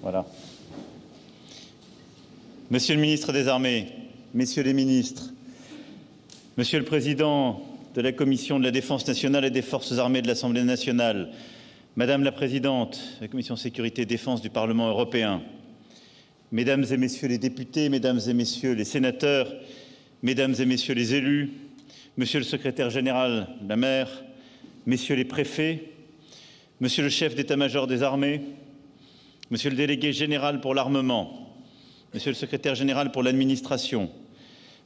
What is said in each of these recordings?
Voilà. Monsieur le ministre des Armées, messieurs les ministres, monsieur le président de la Commission de la Défense nationale et des Forces armées de l'Assemblée nationale, madame la présidente de la Commission sécurité et défense du Parlement européen, mesdames et messieurs les députés, mesdames et messieurs les sénateurs, mesdames et messieurs les élus, monsieur le secrétaire général de la mer, messieurs les préfets, monsieur le chef d'état-major des armées, monsieur le délégué général pour l'armement, monsieur le secrétaire général pour l'administration,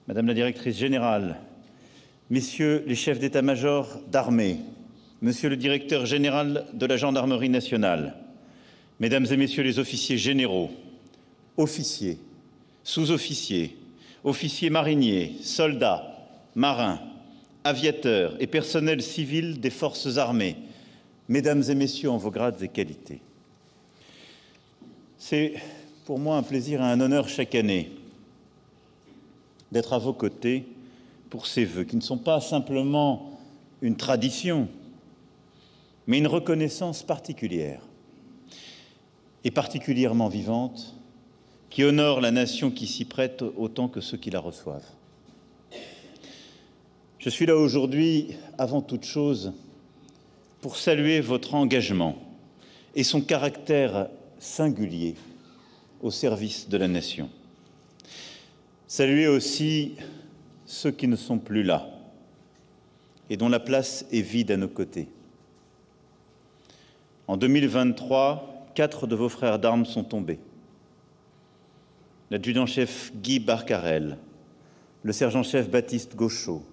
madame la directrice générale, messieurs les chefs d'état-major d'armée, monsieur le directeur général de la gendarmerie nationale, mesdames et messieurs les officiers généraux, officiers, sous-officiers, officiers mariniers, soldats, marins, aviateurs et personnels civils des forces armées, mesdames et messieurs en vos grades et qualités. C'est pour moi un plaisir et un honneur chaque année d'être à vos côtés pour ces vœux qui ne sont pas simplement une tradition, mais une reconnaissance particulière et particulièrement vivante qui honore la nation qui s'y prête autant que ceux qui la reçoivent. Je suis là aujourd'hui, avant toute chose, pour saluer votre engagement et son caractère singulier au service de la nation. Saluer aussi ceux qui ne sont plus là et dont la place est vide à nos côtés. En 2023, 4 de vos frères d'armes sont tombés. L'adjudant-chef Guy Barcarel, le sergent-chef Baptiste Gauchot,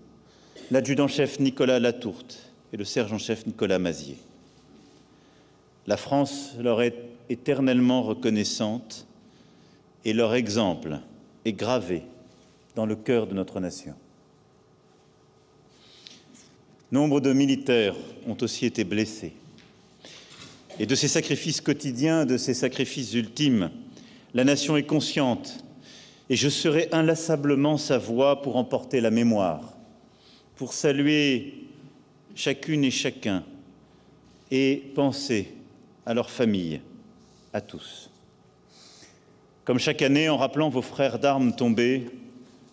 l'adjudant-chef Nicolas Latourte et le sergent-chef Nicolas Mazier. La France leur est éternellement reconnaissante et leur exemple est gravé dans le cœur de notre nation. Nombre de militaires ont aussi été blessés. Et de ces sacrifices quotidiens, de ces sacrifices ultimes, la nation est consciente et je serai inlassablement sa voix pour en porter la mémoire, pour saluer chacune et chacun et penser à leurs familles, à tous. Comme chaque année, en rappelant vos frères d'armes tombés,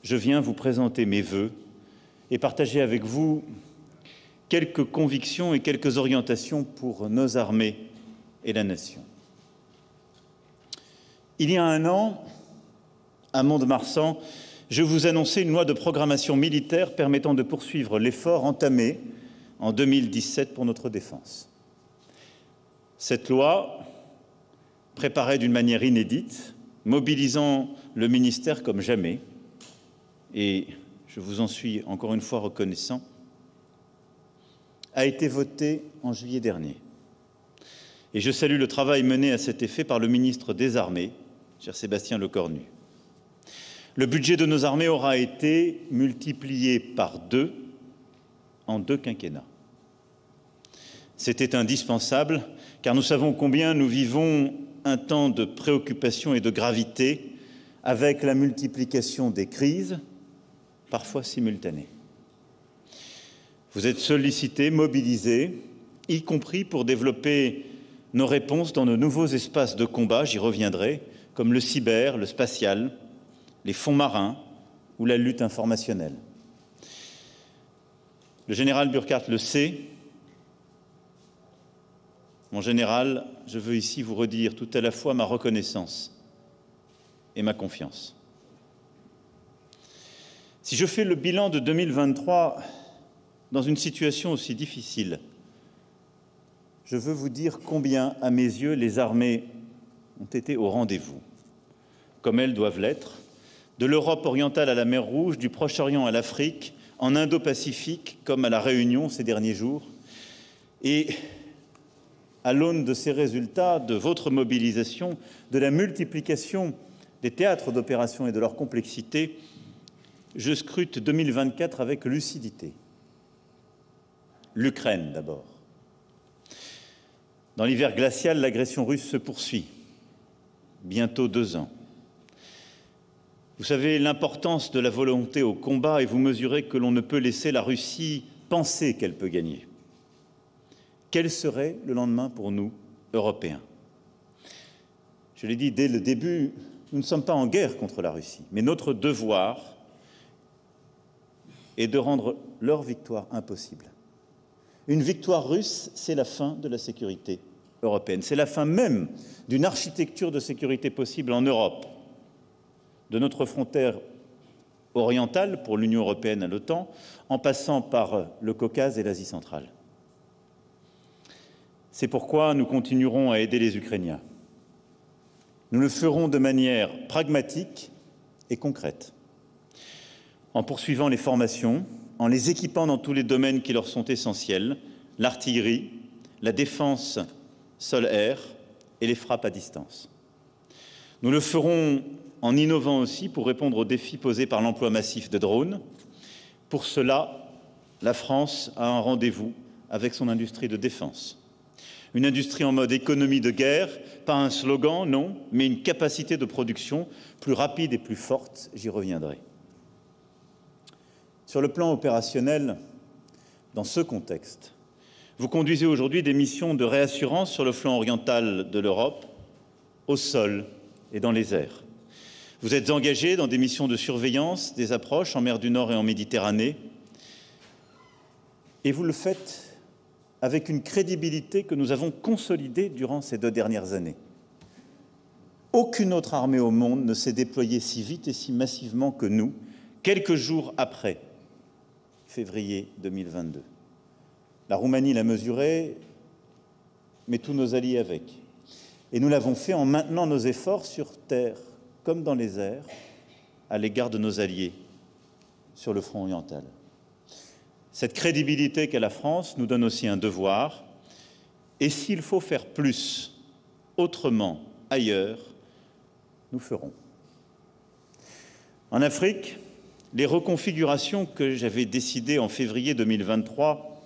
je viens vous présenter mes vœux et partager avec vous quelques convictions et quelques orientations pour nos armées et la nation. Il y a un an, à Mont-de-Marsan, je vous annonçais une loi de programmation militaire permettant de poursuivre l'effort entamé en 2017 pour notre défense. Cette loi, préparée d'une manière inédite, mobilisant le ministère comme jamais, et je vous en suis encore une fois reconnaissant, a été votée en juillet dernier. Et je salue le travail mené à cet effet par le ministre des Armées, cher Sébastien Lecornu. Le budget de nos armées aura été multiplié par 2 en 2 quinquennats. C'était indispensable, car nous savons combien nous vivons un temps de préoccupation et de gravité avec la multiplication des crises, parfois simultanées. Vous êtes sollicités, mobilisés, y compris pour développer nos réponses dans de nouveaux espaces de combat, j'y reviendrai, comme le cyber, le spatial, les fonds marins ou la lutte informationnelle. Le général Burkhardt le sait. Mon général, je veux ici vous redire tout à la fois ma reconnaissance et ma confiance. Si je fais le bilan de 2023 dans une situation aussi difficile, je veux vous dire combien, à mes yeux, les armées ont été au rendez-vous, comme elles doivent l'être, de l'Europe orientale à la mer Rouge, du Proche-Orient à l'Afrique, en Indo-Pacifique comme à la Réunion ces derniers jours. Et à l'aune de ces résultats, de votre mobilisation, de la multiplication des théâtres d'opération et de leur complexité, je scrute 2024 avec lucidité. L'Ukraine d'abord. Dans l'hiver glacial, l'agression russe se poursuit. Bientôt 2 ans. Vous savez l'importance de la volonté au combat et vous mesurez que l'on ne peut laisser la Russie penser qu'elle peut gagner. Quel serait le lendemain pour nous, Européens ? Je l'ai dit dès le début, nous ne sommes pas en guerre contre la Russie, mais notre devoir est de rendre leur victoire impossible. Une victoire russe, c'est la fin de la sécurité européenne. C'est la fin même d'une architecture de sécurité possible en Europe, de notre frontière orientale pour l'Union européenne à l'OTAN, en passant par le Caucase et l'Asie centrale. C'est pourquoi nous continuerons à aider les Ukrainiens. Nous le ferons de manière pragmatique et concrète, en poursuivant les formations, en les équipant dans tous les domaines qui leur sont essentiels, l'artillerie, la défense sol-air et les frappes à distance. Nous le ferons en innovant aussi pour répondre aux défis posés par l'emploi massif de drones. Pour cela, la France a un rendez-vous avec son industrie de défense. Une industrie en mode économie de guerre, pas un slogan, non, mais une capacité de production plus rapide et plus forte, j'y reviendrai. Sur le plan opérationnel, dans ce contexte, vous conduisez aujourd'hui des missions de réassurance sur le flanc oriental de l'Europe, au sol et dans les airs. Vous êtes engagés dans des missions de surveillance des approches en mer du Nord et en Méditerranée, et vous le faites avec une crédibilité que nous avons consolidée durant ces 2 dernières années. Aucune autre armée au monde ne s'est déployée si vite et si massivement que nous, quelques jours après février 2022. La Roumanie l'a mesuré, mais tous nos alliés avec. Et nous l'avons fait en maintenant nos efforts sur terre comme dans les airs à l'égard de nos alliés sur le front oriental. Cette crédibilité qu'a la France nous donne aussi un devoir, et s'il faut faire plus, autrement, ailleurs, nous ferons. En Afrique, les reconfigurations que j'avais décidées en février 2023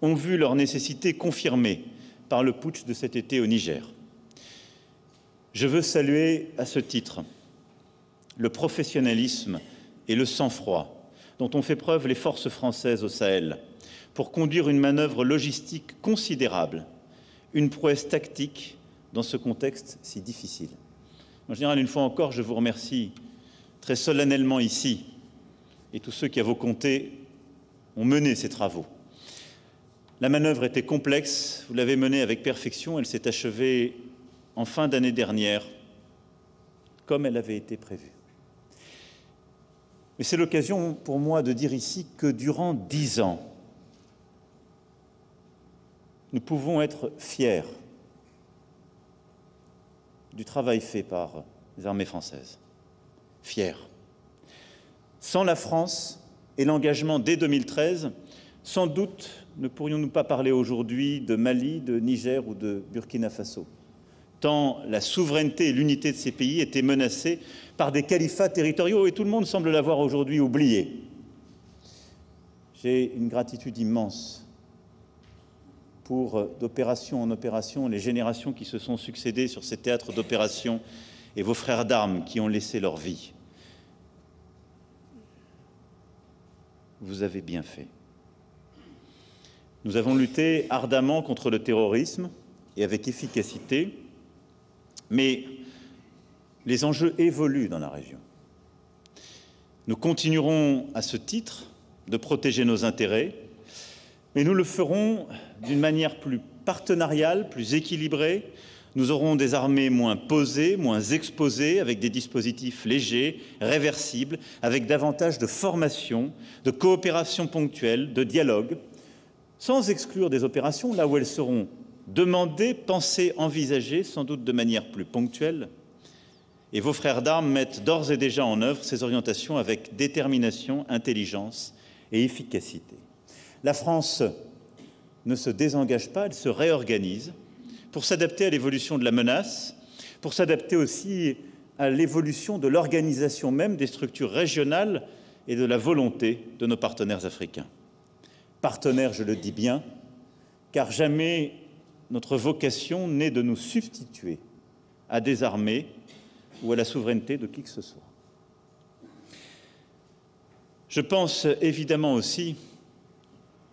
ont vu leur nécessité confirmée par le putsch de cet été au Niger. Je veux saluer à ce titre le professionnalisme et le sang-froid dont ont fait preuve les forces françaises au Sahel pour conduire une manœuvre logistique considérable, une prouesse tactique dans ce contexte si difficile. En général, une fois encore, je vous remercie très solennellement ici, et tous ceux qui, à vos côtés, ont mené ces travaux. La manœuvre était complexe, vous l'avez menée avec perfection, elle s'est achevée en fin d'année dernière, comme elle avait été prévue. Mais c'est l'occasion pour moi de dire ici que durant 10 ans, nous pouvons être fiers du travail fait par les armées françaises. Fiers. Sans la France et l'engagement dès 2013, sans doute ne pourrions-nous pas parler aujourd'hui de Mali, de Niger ou de Burkina Faso, tant la souveraineté et l'unité de ces pays étaient menacées par des califats territoriaux, et tout le monde semble l'avoir aujourd'hui oublié. J'ai une gratitude immense pour, d'opération en opération, les générations qui se sont succédées sur ces théâtres d'opération et vos frères d'armes qui ont laissé leur vie. Vous avez bien fait. Nous avons lutté ardemment contre le terrorisme et avec efficacité, mais les enjeux évoluent dans la région. Nous continuerons à ce titre de protéger nos intérêts, mais nous le ferons d'une manière plus partenariale, plus équilibrée. Nous aurons des armées moins posées, moins exposées, avec des dispositifs légers, réversibles, avec davantage de formation, de coopération ponctuelle, de dialogue, sans exclure des opérations là où elles seront demandées, pensées, envisagées, sans doute de manière plus ponctuelle. Et vos frères d'armes mettent d'ores et déjà en œuvre ces orientations avec détermination, intelligence et efficacité. La France ne se désengage pas, elle se réorganise pour s'adapter à l'évolution de la menace, pour s'adapter aussi à l'évolution de l'organisation même des structures régionales et de la volonté de nos partenaires africains. Partenaires, je le dis bien, car jamais notre vocation n'est de nous substituer à des armées ou à la souveraineté de qui que ce soit. Je pense évidemment aussi,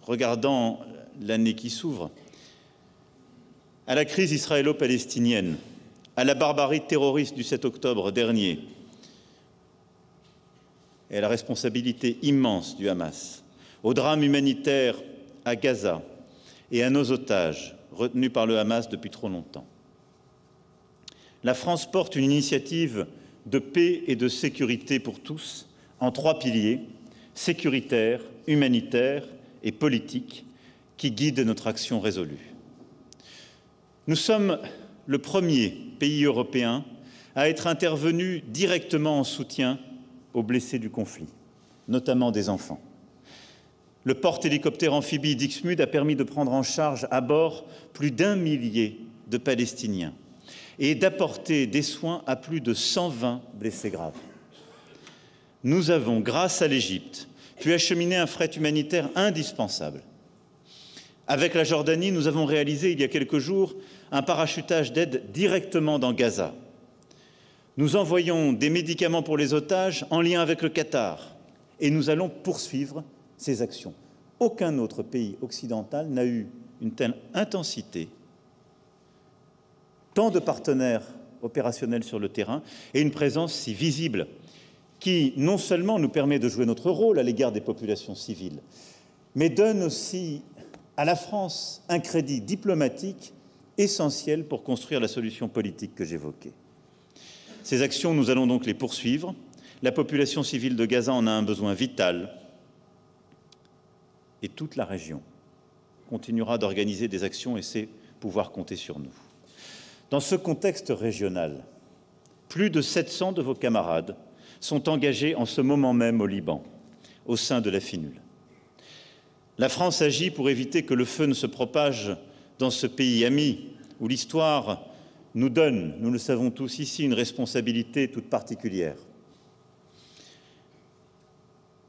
regardant l'année qui s'ouvre, à la crise israélo-palestinienne à la barbarie terroriste du 7 octobre dernier et à la responsabilité immense du Hamas, au drame humanitaire à Gaza et à nos otages retenus par le Hamas depuis trop longtemps. La France porte une initiative de paix et de sécurité pour tous en 3 piliers, sécuritaire, humanitaire et politique, qui guident notre action résolue. Nous sommes le premier pays européen à être intervenu directement en soutien aux blessés du conflit, notamment des enfants. Le porte-hélicoptère amphibie Dixmude a permis de prendre en charge à bord plus d'1 millier de Palestiniens et d'apporter des soins à plus de 120 blessés graves. Nous avons, grâce à l'Égypte, pu acheminer un fret humanitaire indispensable. Avec la Jordanie, nous avons réalisé il y a quelques jours un parachutage d'aide directement dans Gaza. Nous envoyons des médicaments pour les otages en lien avec le Qatar et nous allons poursuivre ces actions. Aucun autre pays occidental n'a eu une telle intensité, tant de partenaires opérationnels sur le terrain et une présence si visible qui non seulement nous permet de jouer notre rôle à l'égard des populations civiles, mais donne aussi à la France un crédit diplomatique essentiel pour construire la solution politique que j'évoquais. Ces actions, nous allons donc les poursuivre. La population civile de Gaza en a un besoin vital et toute la région continuera d'organiser des actions et sait pouvoir compter sur nous. Dans ce contexte régional, plus de 700 de vos camarades sont engagés en ce moment même au Liban, au sein de la FINUL. La France agit pour éviter que le feu ne se propage dans ce pays ami où l'histoire nous donne, nous le savons tous ici, une responsabilité toute particulière.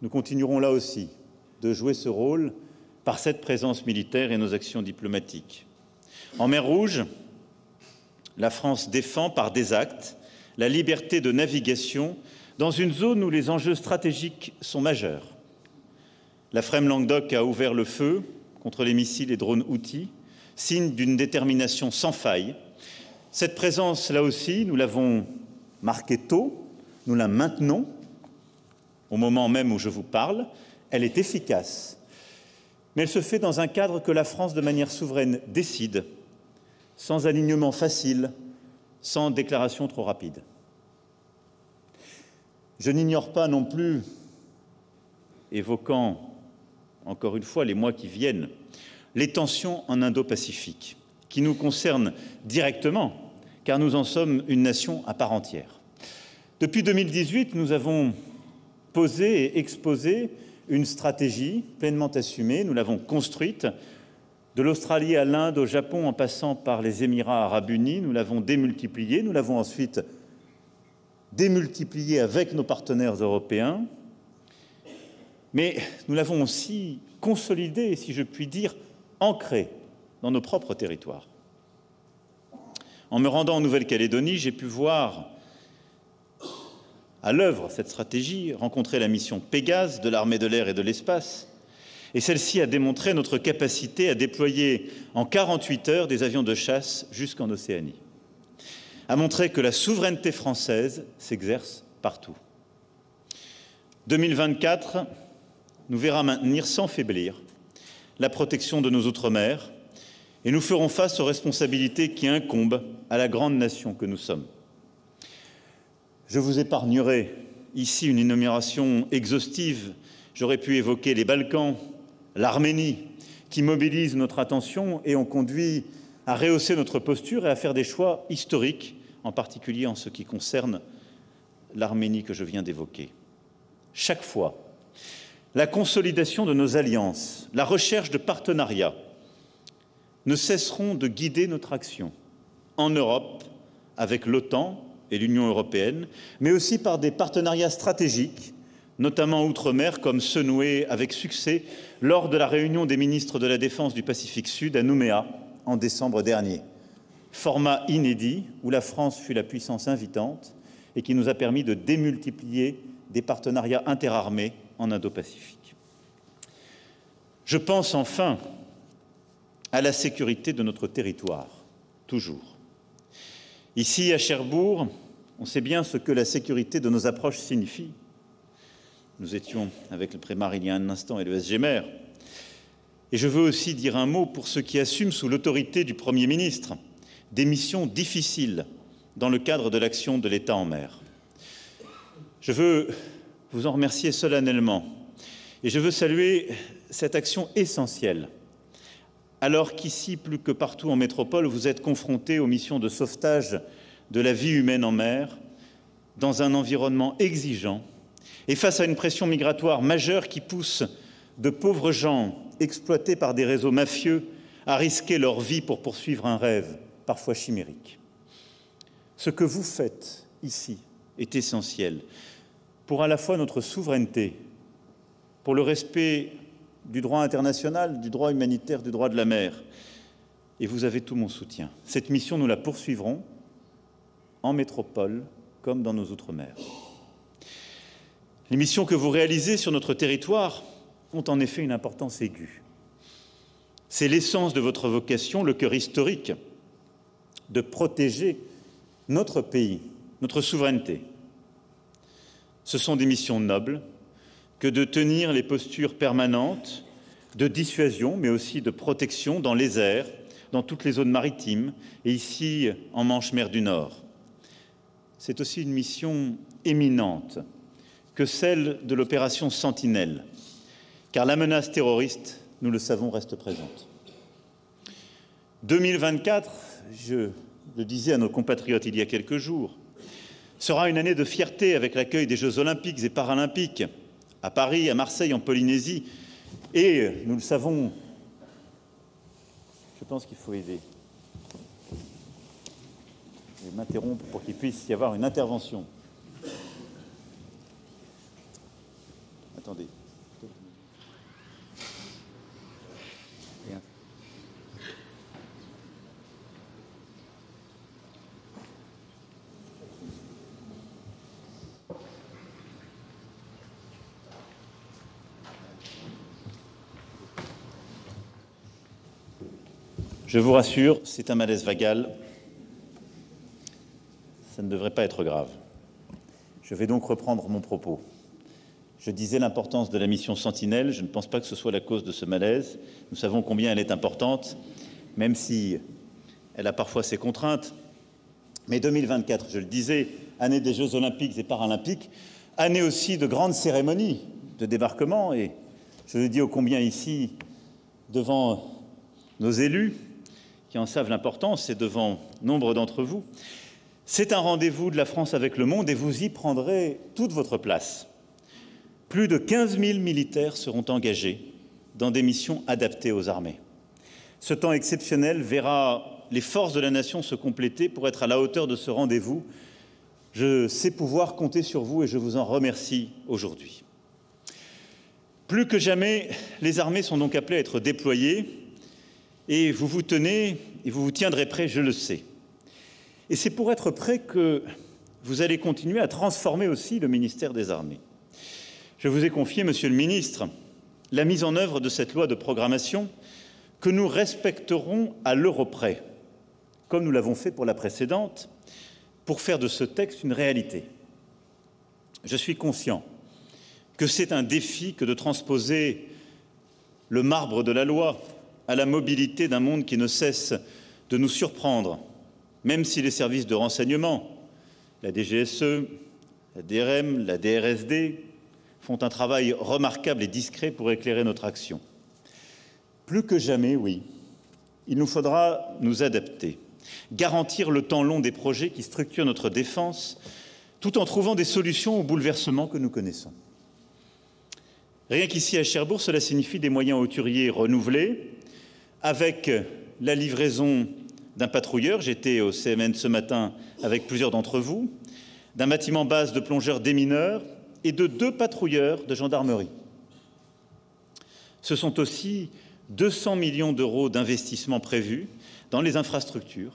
Nous continuerons là aussi de jouer ce rôle par cette présence militaire et nos actions diplomatiques. En mer Rouge, la France défend par des actes la liberté de navigation dans une zone où les enjeux stratégiques sont majeurs. La FREMM Languedoc a ouvert le feu contre les missiles et drones Houthis, signe d'une détermination sans faille. Cette présence, là aussi, nous l'avons marquée tôt, nous la maintenons au moment même où je vous parle. Elle est efficace, mais elle se fait dans un cadre que la France, de manière souveraine, décide, sans alignement facile, sans déclaration trop rapide. Je n'ignore pas non plus, évoquant encore une fois les mois qui viennent, les tensions en Indo-Pacifique, qui nous concernent directement, car nous en sommes une nation à part entière. Depuis 2018, nous avons posé et exposé une stratégie pleinement assumée, nous l'avons construite, de l'Australie à l'Inde, au Japon, en passant par les Émirats arabes unis, nous l'avons démultipliée, nous l'avons ensuite démultipliée avec nos partenaires européens, mais nous l'avons aussi consolidée, si je puis dire, ancrée dans nos propres territoires. En me rendant en Nouvelle-Calédonie, j'ai pu voir à l'œuvre cette stratégie, rencontrer la mission Pégase de l'armée de l'air et de l'espace, et celle-ci a démontré notre capacité à déployer en 48 heures des avions de chasse jusqu'en Océanie, a montré que la souveraineté française s'exerce partout. 2024 nous verra maintenir sans faiblir la protection de nos outre-mer et nous ferons face aux responsabilités qui incombent à la grande nation que nous sommes. Je vous épargnerai ici une énumération exhaustive. J'aurais pu évoquer les Balkans, l'Arménie, qui mobilisent notre attention et ont conduit à rehausser notre posture et à faire des choix historiques, en particulier en ce qui concerne l'Arménie que je viens d'évoquer. Chaque fois, la consolidation de nos alliances, la recherche de partenariats ne cesseront de guider notre action en Europe, avec l'OTAN et l'Union européenne, mais aussi par des partenariats stratégiques, notamment outre-mer, comme ceux noués avec succès lors de la réunion des ministres de la Défense du Pacifique Sud à Nouméa en décembre dernier. Format inédit où la France fut la puissance invitante et qui nous a permis de démultiplier des partenariats interarmés en Indo-Pacifique. Je pense enfin à la sécurité de notre territoire, toujours. Ici, à Cherbourg, on sait bien ce que la sécurité de nos approches signifie. Nous étions avec le Prémar il y a un instant et le SGMR. Et je veux aussi dire un mot pour ceux qui assument sous l'autorité du Premier ministre des missions difficiles dans le cadre de l'action de l'État en mer. Je veux vous en remercier solennellement et je veux saluer cette action essentielle, alors qu'ici, plus que partout en métropole, vous êtes confrontés aux missions de sauvetage de la vie humaine en mer, dans un environnement exigeant et face à une pression migratoire majeure qui pousse de pauvres gens exploités par des réseaux mafieux à risquer leur vie pour poursuivre un rêve, parfois chimérique. Ce que vous faites ici est essentiel pour à la fois notre souveraineté, pour le respect du droit international, du droit humanitaire, du droit de la mer. Et vous avez tout mon soutien. Cette mission, nous la poursuivrons en métropole comme dans nos outre-mer. Les missions que vous réalisez sur notre territoire ont en effet une importance aiguë. C'est l'essence de votre vocation, le cœur historique, de protéger notre pays, notre souveraineté. Ce sont des missions nobles que de tenir les postures permanentes de dissuasion, mais aussi de protection dans les airs, dans toutes les zones maritimes et ici en Manche-Mer du Nord. C'est aussi une mission éminente que celle de l'opération Sentinelle, car la menace terroriste, nous le savons, reste présente. 2024, je le disais à nos compatriotes il y a quelques jours, sera une année de fierté avec l'accueil des Jeux olympiques et paralympiques à Paris, à Marseille, en Polynésie. Et nous le savons, je pense qu'il faut aider. Je vais m'interrompre pour qu'il puisse y avoir une intervention. Attendez. Bien. Je vous rassure, c'est un malaise vagal. Ça ne devrait pas être grave. Je vais donc reprendre mon propos. Je disais l'importance de la mission Sentinelle. Je ne pense pas que ce soit la cause de ce malaise. Nous savons combien elle est importante, même si elle a parfois ses contraintes. Mais 2024, je le disais, année des Jeux olympiques et paralympiques, année aussi de grandes cérémonies de débarquement. Et je le dis ô combien ici, devant nos élus, qui en savent l'importance, et devant nombre d'entre vous, c'est un rendez-vous de la France avec le monde et vous y prendrez toute votre place. Plus de 15 000 militaires seront engagés dans des missions adaptées aux armées. Ce temps exceptionnel verra les forces de la nation se compléter pour être à la hauteur de ce rendez-vous. Je sais pouvoir compter sur vous et je vous en remercie aujourd'hui. Plus que jamais, les armées sont donc appelées à être déployées et vous vous tenez et vous vous tiendrez prêts, je le sais. Et c'est pour être prêts que vous allez continuer à transformer aussi le ministère des Armées. Je vous ai confié, Monsieur le Ministre, la mise en œuvre de cette loi de programmation que nous respecterons à l'euro près, comme nous l'avons fait pour la précédente, pour faire de ce texte une réalité. Je suis conscient que c'est un défi que de transposer le marbre de la loi à la mobilité d'un monde qui ne cesse de nous surprendre, même si les services de renseignement, la DGSE, la DRM, la DRSD, font un travail remarquable et discret pour éclairer notre action. Plus que jamais, oui, il nous faudra nous adapter, garantir le temps long des projets qui structurent notre défense, tout en trouvant des solutions aux bouleversements que nous connaissons. Rien qu'ici à Cherbourg, cela signifie des moyens hauturiers renouvelés, avec la livraison d'un patrouilleur, j'étais au CMN ce matin avec plusieurs d'entre vous, d'un bâtiment base de plongeurs démineurs et de 2 patrouilleurs de gendarmerie. Ce sont aussi 200 millions d'euros d'investissements prévus dans les infrastructures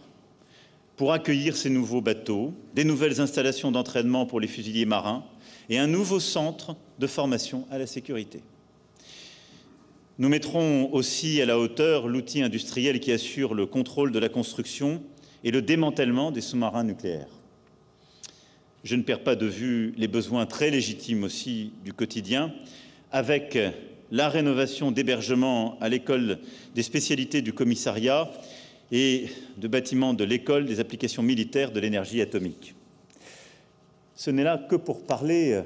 pour accueillir ces nouveaux bateaux, des nouvelles installations d'entraînement pour les fusiliers marins et un nouveau centre de formation à la sécurité. Nous mettrons aussi à la hauteur l'outil industriel qui assure le contrôle de la construction et le démantèlement des sous-marins nucléaires. Je ne perds pas de vue les besoins très légitimes aussi du quotidien, avec la rénovation d'hébergements à l'école des spécialités du commissariat et de bâtiments de l'école des applications militaires de l'énergie atomique. Ce n'est là que pour parler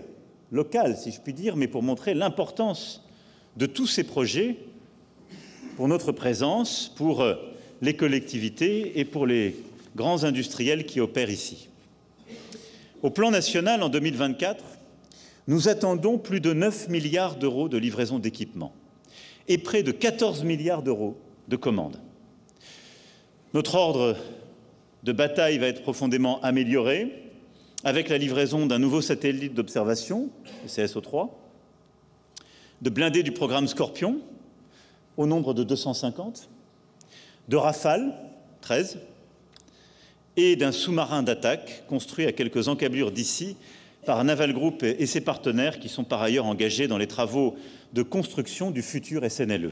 local, si je puis dire, mais pour montrer l'importance de tous ces projets pour notre présence, pour les collectivités et pour les grands industriels qui opèrent ici. Au plan national, en 2024, nous attendons plus de 9 milliards d'euros de livraison d'équipements et près de 14 milliards d'euros de commandes. Notre ordre de bataille va être profondément amélioré avec la livraison d'un nouveau satellite d'observation, le CSO-3, de blindés du programme Scorpion, au nombre de 250, de Rafale, 13, et d'un sous-marin d'attaque construit à quelques encablures d'ici par Naval Group et ses partenaires qui sont par ailleurs engagés dans les travaux de construction du futur SNLE.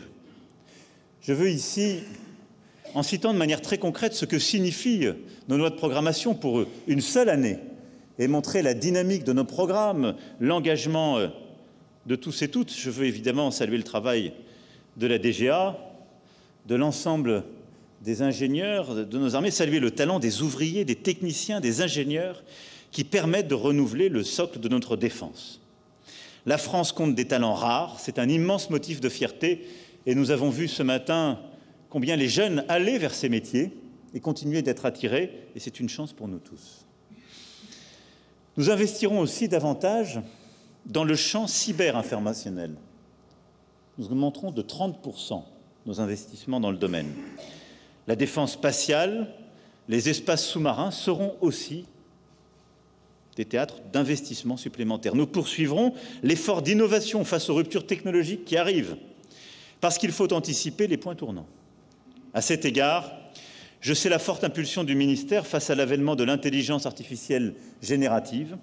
Je veux ici, en citant de manière très concrète ce que signifient nos lois de programmation pour une seule année et montrer la dynamique de nos programmes, l'engagement de tous et toutes, je veux évidemment saluer le travail de la DGA, de l'ensemble des ingénieurs de nos armées, saluer le talent des ouvriers, des techniciens, des ingénieurs qui permettent de renouveler le socle de notre défense. La France compte des talents rares, c'est un immense motif de fierté et nous avons vu ce matin combien les jeunes allaient vers ces métiers et continuaient d'être attirés et c'est une chance pour nous tous. Nous investirons aussi davantage dans le champ cyber-informationnel. Nous augmenterons de 30% nos investissements dans le domaine. La défense spatiale, les espaces sous-marins seront aussi des théâtres d'investissement supplémentaires. Nous poursuivrons l'effort d'innovation face aux ruptures technologiques qui arrivent, parce qu'il faut anticiper les points tournants. À cet égard, je sais la forte impulsion du ministère face à l'avènement de l'intelligence artificielle générative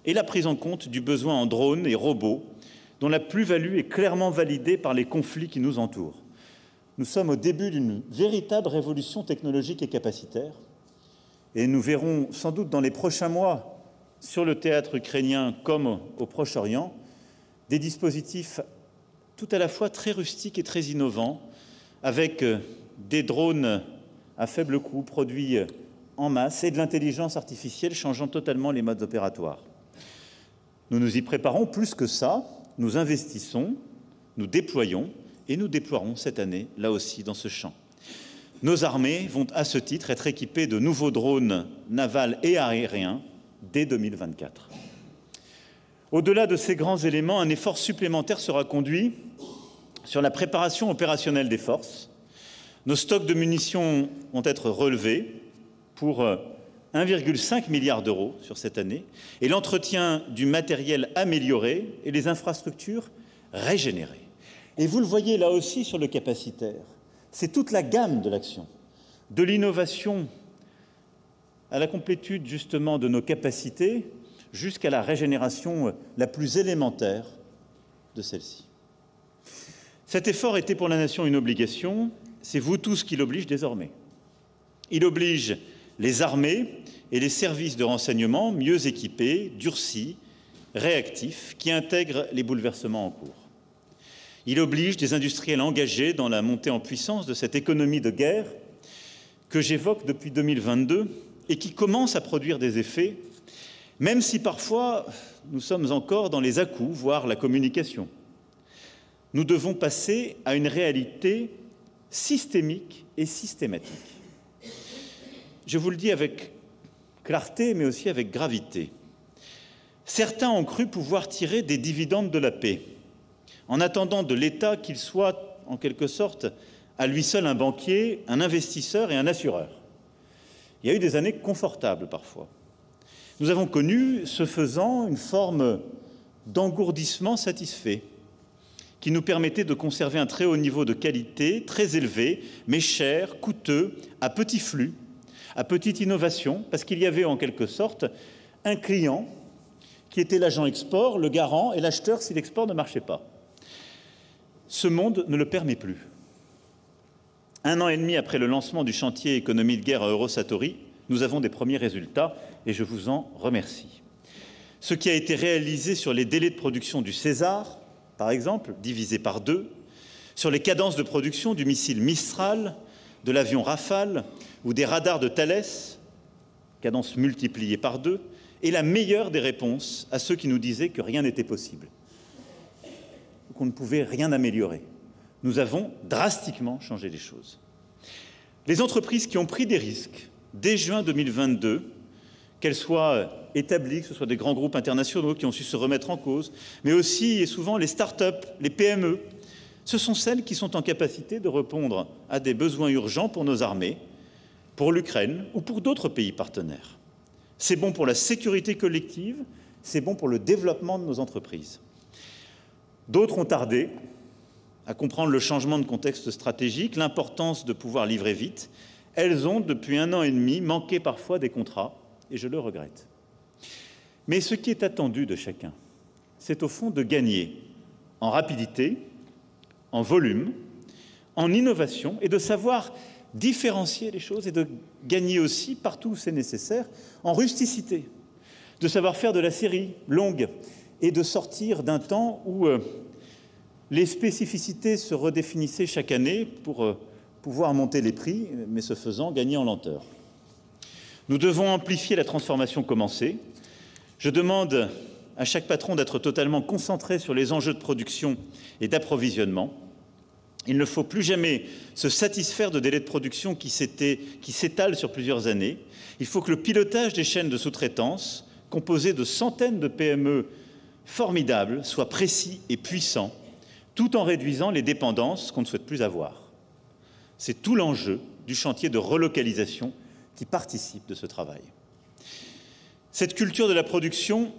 et la prise en compte du besoin en drones et robots, dont la plus-value est clairement validée par les conflits qui nous entourent. Nous sommes au début d'une véritable révolution technologique et capacitaire, et nous verrons sans doute dans les prochains mois, sur le théâtre ukrainien comme au Proche-Orient, des dispositifs tout à la fois très rustiques et très innovants, avec des drones à faible coût produits en masse et de l'intelligence artificielle changeant totalement les modes opératoires. Nous nous y préparons plus que ça, nous investissons, nous déployons et nous déploierons cette année, là aussi, dans ce champ. Nos armées vont, à ce titre, être équipées de nouveaux drones navals et aériens dès 2024. Au-delà de ces grands éléments, un effort supplémentaire sera conduit sur la préparation opérationnelle des forces. Nos stocks de munitions vont être relevés pour 1,5 milliard d'euros sur cette année et l'entretien du matériel amélioré et les infrastructures régénérées. Et vous le voyez là aussi sur le capacitaire, c'est toute la gamme de l'action, de l'innovation à la complétude justement de nos capacités jusqu'à la régénération la plus élémentaire de celle-ci. Cet effort était pour la nation une obligation, c'est vous tous qui l'oblige désormais. Il oblige les armées et les services de renseignement mieux équipés, durcis, réactifs, qui intègrent les bouleversements en cours. Il oblige des industriels engagés dans la montée en puissance de cette économie de guerre que j'évoque depuis 2022 et qui commence à produire des effets, même si parfois nous sommes encore dans les à-coups, voire la communication. Nous devons passer à une réalité systémique et systématique. Je vous le dis avec clarté, mais aussi avec gravité. Certains ont cru pouvoir tirer des dividendes de la paix, en attendant de l'État qu'il soit, en quelque sorte, à lui seul un banquier, un investisseur et un assureur. Il y a eu des années confortables parfois. Nous avons connu, ce faisant, une forme d'engourdissement satisfait qui nous permettait de conserver un très haut niveau de qualité, très élevé, mais cher, coûteux, à petit flux, à petite innovation, parce qu'il y avait en quelque sorte un client qui était l'agent export, le garant et l'acheteur si l'export ne marchait pas. Ce monde ne le permet plus. 1 an et demi après le lancement du chantier économie de guerre à Eurosatory, nous avons des premiers résultats et je vous en remercie. Ce qui a été réalisé sur les délais de production du César, par exemple, divisé par 2, sur les cadences de production du missile Mistral, de l'avion Rafale ou des radars de Thales, cadence multipliée par 2, est la meilleure des réponses à ceux qui nous disaient que rien n'était possible, qu'on ne pouvait rien améliorer. Nous avons drastiquement changé les choses. Les entreprises qui ont pris des risques dès juin 2022, qu'elles soient établies, que ce soit des grands groupes internationaux qui ont su se remettre en cause, mais aussi et souvent les start-up, les PME, ce sont celles qui sont en capacité de répondre à des besoins urgents pour nos armées, pour l'Ukraine ou pour d'autres pays partenaires. C'est bon pour la sécurité collective, c'est bon pour le développement de nos entreprises. D'autres ont tardé à comprendre le changement de contexte stratégique, l'importance de pouvoir livrer vite. Elles ont, depuis 1 an et demi, manqué parfois des contrats, et je le regrette. Mais ce qui est attendu de chacun, c'est au fond de gagner en rapidité, en volume, en innovation, et de savoir différencier les choses et de gagner aussi, partout où c'est nécessaire, en rusticité, de savoir faire de la série longue et de sortir d'un temps où les spécificités se redéfinissaient chaque année pour pouvoir monter les prix, mais ce faisant, gagner en lenteur. Nous devons amplifier la transformation commencée. Je demande à chaque patron d'être totalement concentré sur les enjeux de production et d'approvisionnement. Il ne faut plus jamais se satisfaire de délais de production qui s'étalent sur plusieurs années. Il faut que le pilotage des chaînes de sous-traitance, composées de centaines de PME formidables, soit précis et puissant, tout en réduisant les dépendances qu'on ne souhaite plus avoir. C'est tout l'enjeu du chantier de relocalisation qui participe de ce travail. Cette culture de la production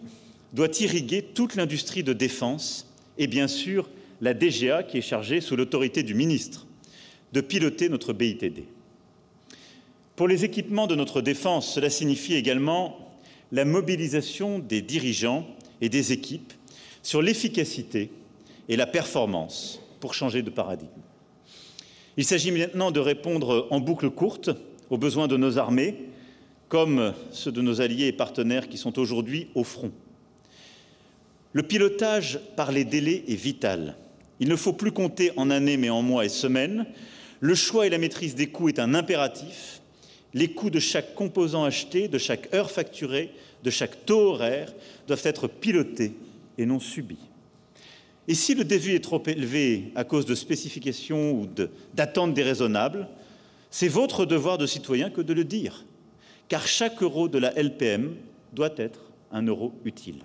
doit irriguer toute l'industrie de défense et bien sûr la DGA qui est chargée, sous l'autorité du ministre, de piloter notre BITD. Pour les équipements de notre défense, cela signifie également la mobilisation des dirigeants et des équipes sur l'efficacité et la performance pour changer de paradigme. Il s'agit maintenant de répondre en boucle courte aux besoins de nos armées, comme ceux de nos alliés et partenaires qui sont aujourd'hui au front. Le pilotage par les délais est vital. Il ne faut plus compter en années, mais en mois et semaines. Le choix et la maîtrise des coûts est un impératif. Les coûts de chaque composant acheté, de chaque heure facturée, de chaque taux horaire doivent être pilotés et non subis. Et si le devis est trop élevé à cause de spécifications ou d'attentes déraisonnables, c'est votre devoir de citoyen que de le dire, car chaque euro de la LPM doit être un euro utile.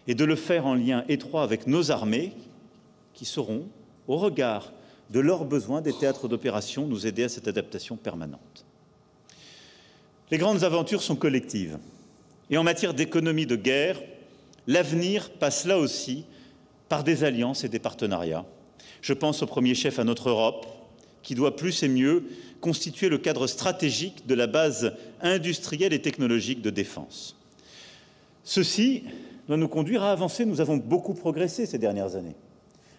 Et de le faire en lien étroit avec nos armées, qui sauront, au regard de leurs besoins des théâtres d'opération, nous aider à cette adaptation permanente. Les grandes aventures sont collectives. Et en matière d'économie de guerre, l'avenir passe là aussi par des alliances et des partenariats. Je pense au premier chef à notre Europe, qui doit plus et mieux constituer le cadre stratégique de la base industrielle et technologique de défense. Ceci doit nous conduire à avancer. Nous avons beaucoup progressé ces dernières années.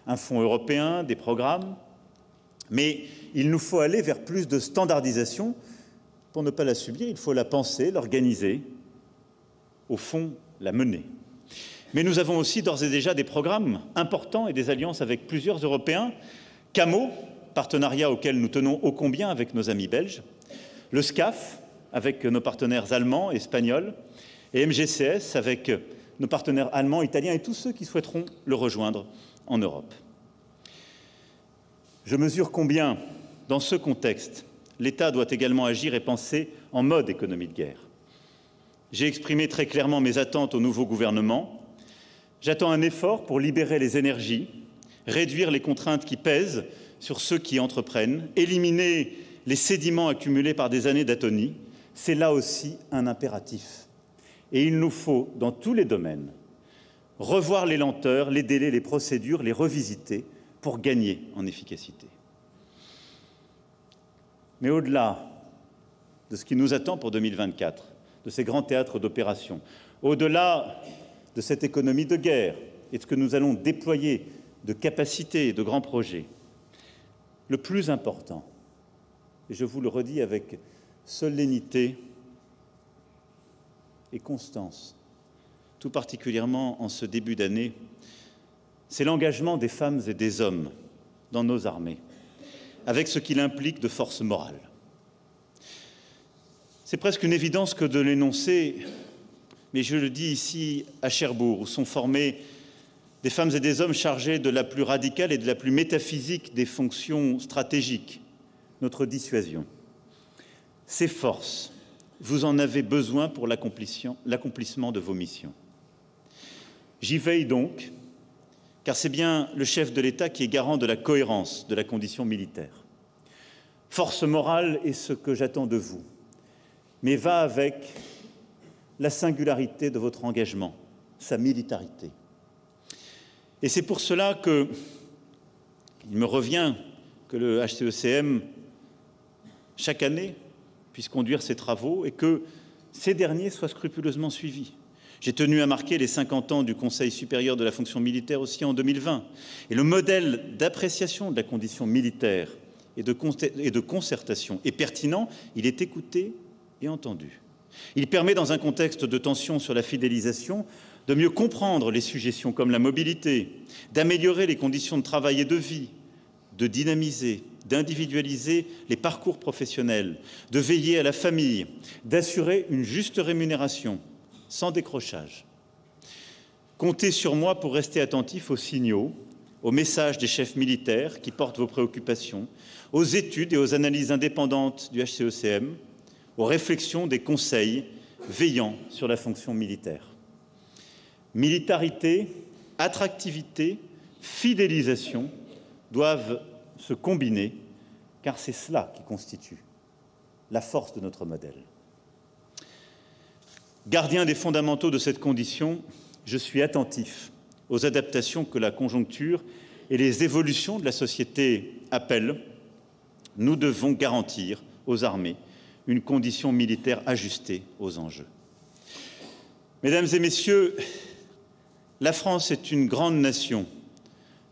Un fonds européen, des programmes, mais il nous faut aller vers plus de standardisation. Pour ne pas la subir, il faut la penser, l'organiser, au fond, la mener. Mais nous avons aussi d'ores et déjà des programmes importants et des alliances avec plusieurs Européens. CAMO, partenariat auquel nous tenons ô combien avec nos amis belges, le SCAF, avec nos partenaires allemands et espagnols, et MGCS, avec nos partenaires allemands, italiens et tous ceux qui souhaiteront le rejoindre en Europe. Je mesure combien, dans ce contexte, l'État doit également agir et penser en mode économie de guerre. J'ai exprimé très clairement mes attentes au nouveau gouvernement. J'attends un effort pour libérer les énergies, réduire les contraintes qui pèsent sur ceux qui entreprennent, éliminer les sédiments accumulés par des années d'atonie. C'est là aussi un impératif. Et il nous faut, dans tous les domaines, revoir les lenteurs, les délais, les procédures, les revisiter pour gagner en efficacité. Mais au-delà de ce qui nous attend pour 2024, de ces grands théâtres d'opération, au-delà de cette économie de guerre et de ce que nous allons déployer de capacités et de grands projets, le plus important, et je vous le redis avec solennité et constance, tout particulièrement en ce début d'année, c'est l'engagement des femmes et des hommes dans nos armées, avec ce qu'il implique de force morale. C'est presque une évidence que de l'énoncer, mais je le dis ici à Cherbourg, où sont formés des femmes et des hommes chargés de la plus radicale et de la plus métaphysique des fonctions stratégiques, notre dissuasion. Ces forces, vous en avez besoin pour l'accomplissement de vos missions. J'y veille donc, car c'est bien le chef de l'État qui est garant de la cohérence de la condition militaire. Force morale est ce que j'attends de vous, mais va avec la singularité de votre engagement, sa militarité. Et c'est pour cela qu'il me revient que le HCECM, chaque année, puisse conduire ses travaux et que ces derniers soient scrupuleusement suivis. J'ai tenu à marquer les 50 ans du Conseil supérieur de la fonction militaire aussi en 2020. Et le modèle d'appréciation de la condition militaire et de concertation est pertinent, il est écouté et entendu. Il permet, dans un contexte de tension sur la fidélisation, de mieux comprendre les sujétions comme la mobilité, d'améliorer les conditions de travail et de vie, de dynamiser, d'individualiser les parcours professionnels, de veiller à la famille, d'assurer une juste rémunération, sans décrochage. Comptez sur moi pour rester attentif aux signaux, aux messages des chefs militaires qui portent vos préoccupations, aux études et aux analyses indépendantes du HCECM, aux réflexions des conseils veillant sur la fonction militaire. Militarité, attractivité, fidélisation doivent se combiner, car c'est cela qui constitue la force de notre modèle. Gardien des fondamentaux de cette condition, je suis attentif aux adaptations que la conjoncture et les évolutions de la société appellent. Nous devons garantir aux armées une condition militaire ajustée aux enjeux. Mesdames et messieurs, la France est une grande nation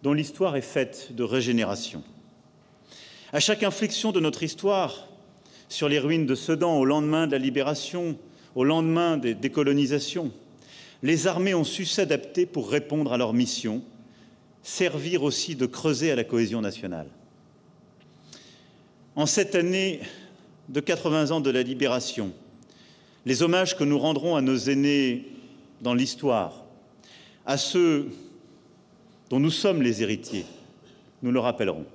dont l'histoire est faite de régénération. À chaque inflexion de notre histoire, sur les ruines de Sedan, au lendemain de la libération, au lendemain des décolonisations, les armées ont su s'adapter pour répondre à leur mission, servir aussi de creuset à la cohésion nationale. En cette année de 80 ans de la libération, les hommages que nous rendrons à nos aînés dans l'histoire, à ceux dont nous sommes les héritiers, nous le rappellerons.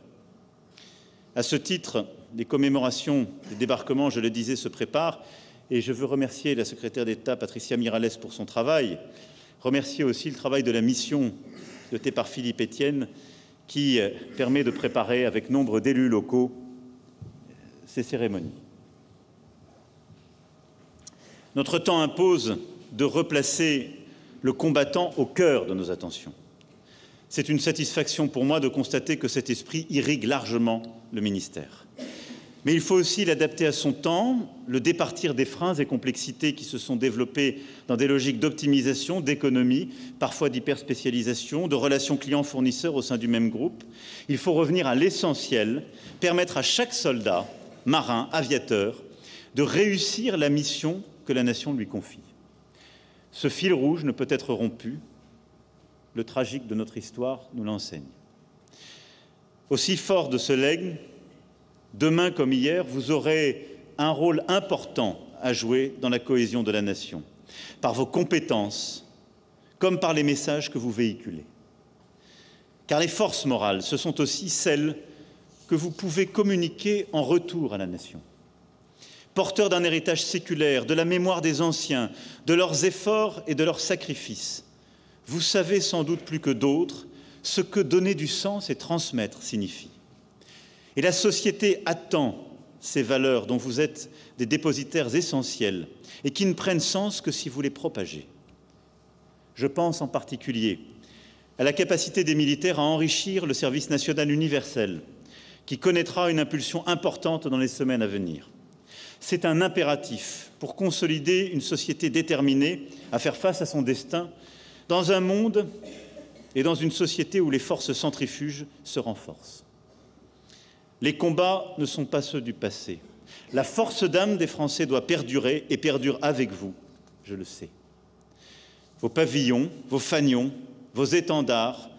À ce titre, les commémorations des débarquements, je le disais, se préparent et je veux remercier la secrétaire d'État Patricia Miralles pour son travail, remercier aussi le travail de la mission pilotée par Philippe Etienne qui permet de préparer avec nombre d'élus locaux ces cérémonies. Notre temps impose de replacer le combattant au cœur de nos attentions. C'est une satisfaction pour moi de constater que cet esprit irrigue largement le ministère. Mais il faut aussi l'adapter à son temps, le départir des freins et complexités qui se sont développés dans des logiques d'optimisation, d'économie, parfois d'hyperspécialisation, de relations clients-fournisseurs au sein du même groupe. Il faut revenir à l'essentiel, permettre à chaque soldat, marin, aviateur, de réussir la mission que la nation lui confie. Ce fil rouge ne peut être rompu. Le tragique de notre histoire nous l'enseigne. Aussi fort de ce legs, demain comme hier, vous aurez un rôle important à jouer dans la cohésion de la nation, par vos compétences, comme par les messages que vous véhiculez. Car les forces morales, ce sont aussi celles que vous pouvez communiquer en retour à la nation. Porteurs d'un héritage séculaire, de la mémoire des anciens, de leurs efforts et de leurs sacrifices, vous savez sans doute plus que d'autres ce que donner du sens et transmettre signifie. Et la société attend ces valeurs dont vous êtes des dépositaires essentiels et qui ne prennent sens que si vous les propagez. Je pense en particulier à la capacité des militaires à enrichir le service national universel qui connaîtra une impulsion importante dans les semaines à venir. C'est un impératif pour consolider une société déterminée à faire face à son destin dans un monde et dans une société où les forces centrifuges se renforcent. Les combats ne sont pas ceux du passé. La force d'âme des Français doit perdurer et perdure avec vous je le sais. Vos pavillons, vos fanions, vos étendards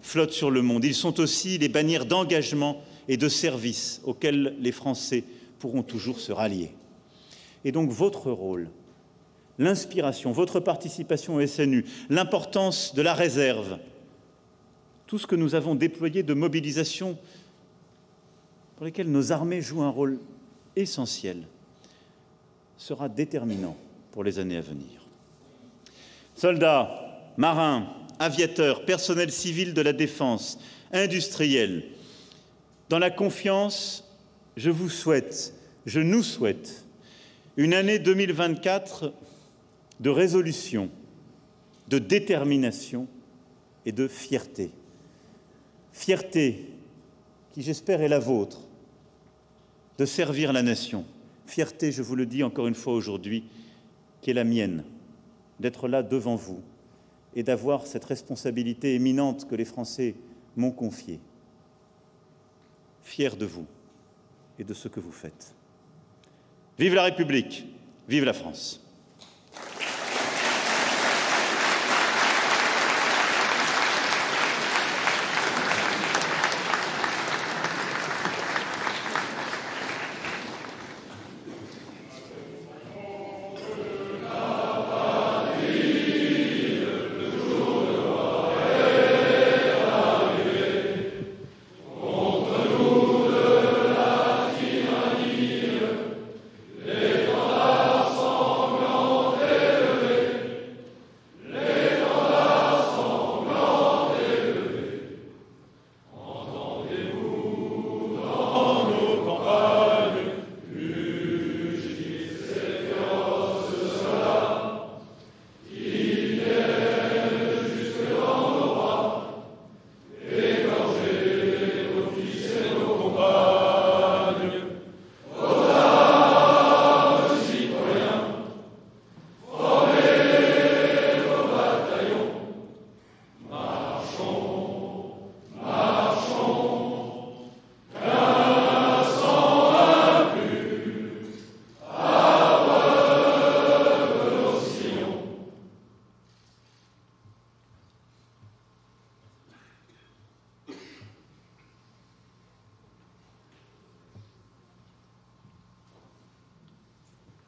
flottent sur le monde. Ils sont aussi les bannières d'engagement et de service auxquels les Français pourront toujours se rallier. Et donc votre rôle, l'inspiration, votre participation au SNU, l'importance de la réserve, tout ce que nous avons déployé de mobilisation pour lesquelles nos armées jouent un rôle essentiel, sera déterminant pour les années à venir. Soldats, marins, aviateurs, personnel civil de la défense, industriels, dans la confiance, je vous souhaite, je nous souhaite, une année 2024 de résolution, de détermination et de fierté. Fierté qui, j'espère, est la vôtre, de servir la nation. Fierté, je vous le dis encore une fois aujourd'hui, qui est la mienne, d'être là devant vous et d'avoir cette responsabilité éminente que les Français m'ont confiée. Fier de vous et de ce que vous faites. Vive la République, vive la France.